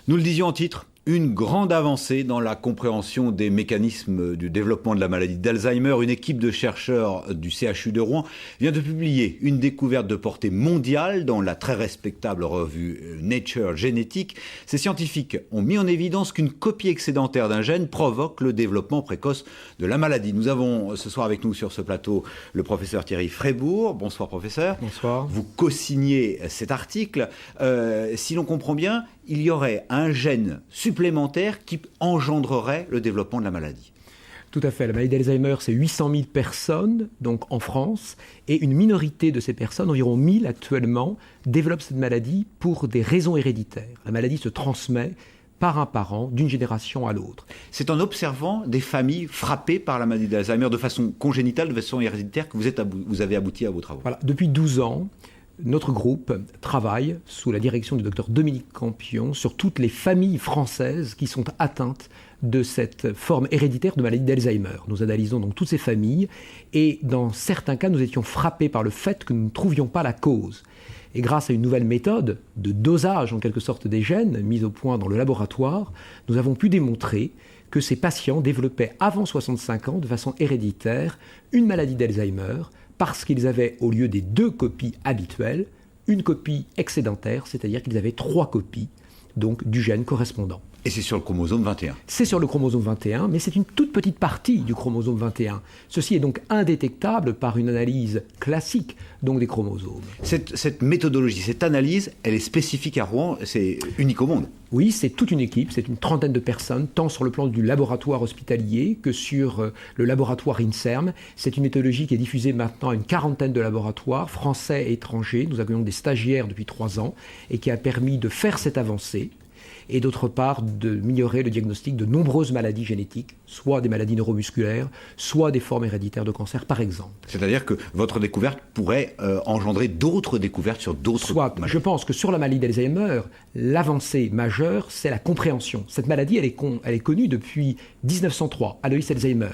Nous le disions en titre, une grande avancée dans la compréhension des mécanismes du développement de la maladie d'Alzheimer. Une équipe de chercheurs du CHU de Rouen vient de publier une découverte de portée mondiale dans la très respectable revue Nature Genetics. Ces scientifiques ont mis en évidence qu'une copie excédentaire d'un gène provoque le développement précoce de la maladie. Nous avons ce soir avec nous sur ce plateau le professeur Thierry Frébourg. Bonsoir professeur. Bonsoir. Vous co-signez cet article. Si l'on comprend bien, il y aurait un gène supplémentaire qui engendrerait le développement de la maladie. Tout à fait. La maladie d'Alzheimer, c'est 800 000 personnes donc en France, et une minorité de ces personnes, environ 1000 actuellement, développent cette maladie pour des raisons héréditaires. La maladie se transmet par un parent, d'une génération à l'autre. C'est en observant des familles frappées par la maladie d'Alzheimer de façon congénitale, de façon héréditaire, que vous avez abouti à vos travaux. Voilà. Depuis 12 ans, notre groupe travaille sous la direction du docteur Dominique Campion sur toutes les familles françaises qui sont atteintes de cette forme héréditaire de maladie d'Alzheimer. Nous analysons donc toutes ces familles et dans certains cas, nous étions frappés par le fait que nous ne trouvions pas la cause. Et grâce à une nouvelle méthode de dosage en quelque sorte des gènes mise au point dans le laboratoire, nous avons pu démontrer que ces patients développaient avant 65 ans de façon héréditaire une maladie d'Alzheimer parce qu'ils avaient, au lieu des 2 copies habituelles, une copie excédentaire, c'est-à-dire qu'ils avaient 3 copies donc, du gène correspondant. Et c'est sur le chromosome 21. C'est sur le chromosome 21, mais c'est une toute petite partie du chromosome 21. Ceci est donc indétectable par une analyse classique donc des chromosomes. Cette méthodologie, cette analyse, elle est spécifique à Rouen, c'est unique au monde. Oui, c'est toute une équipe, c'est une trentaine de personnes, tant sur le plan du laboratoire hospitalier que sur le laboratoire INSERM. C'est une méthodologie qui est diffusée maintenant à une quarantaine de laboratoires, français et étrangers. Nous accueillons des stagiaires depuis 3 ans et qui a permis de faire cette avancée. Et d'autre part d'améliorer le diagnostic de nombreuses maladies génétiques, soit des maladies neuromusculaires, soit des formes héréditaires de cancer, par exemple. C'est-à-dire que votre découverte pourrait engendrer d'autres découvertes sur d'autres maladies. Je pense que sur la maladie d'Alzheimer, l'avancée majeure, c'est la compréhension. Cette maladie, elle est connue depuis 1903, Alois Alzheimer.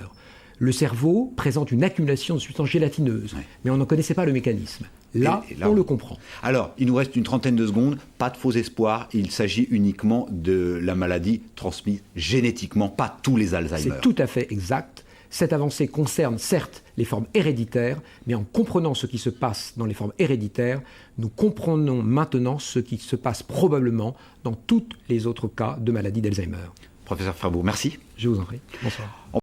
Le cerveau présente une accumulation de substances gélatineuses, mais on n'en connaissait pas le mécanisme. Là, on le comprend. Alors, il nous reste une trentaine de secondes, pas de faux espoirs, il s'agit uniquement de la maladie transmise génétiquement, pas tous les Alzheimer. C'est tout à fait exact. Cette avancée concerne certes les formes héréditaires, mais en comprenant ce qui se passe dans les formes héréditaires, nous comprenons maintenant ce qui se passe probablement dans tous les autres cas de maladie d'Alzheimer. Professeur Frébourg, merci. Je vous en prie. Bonsoir.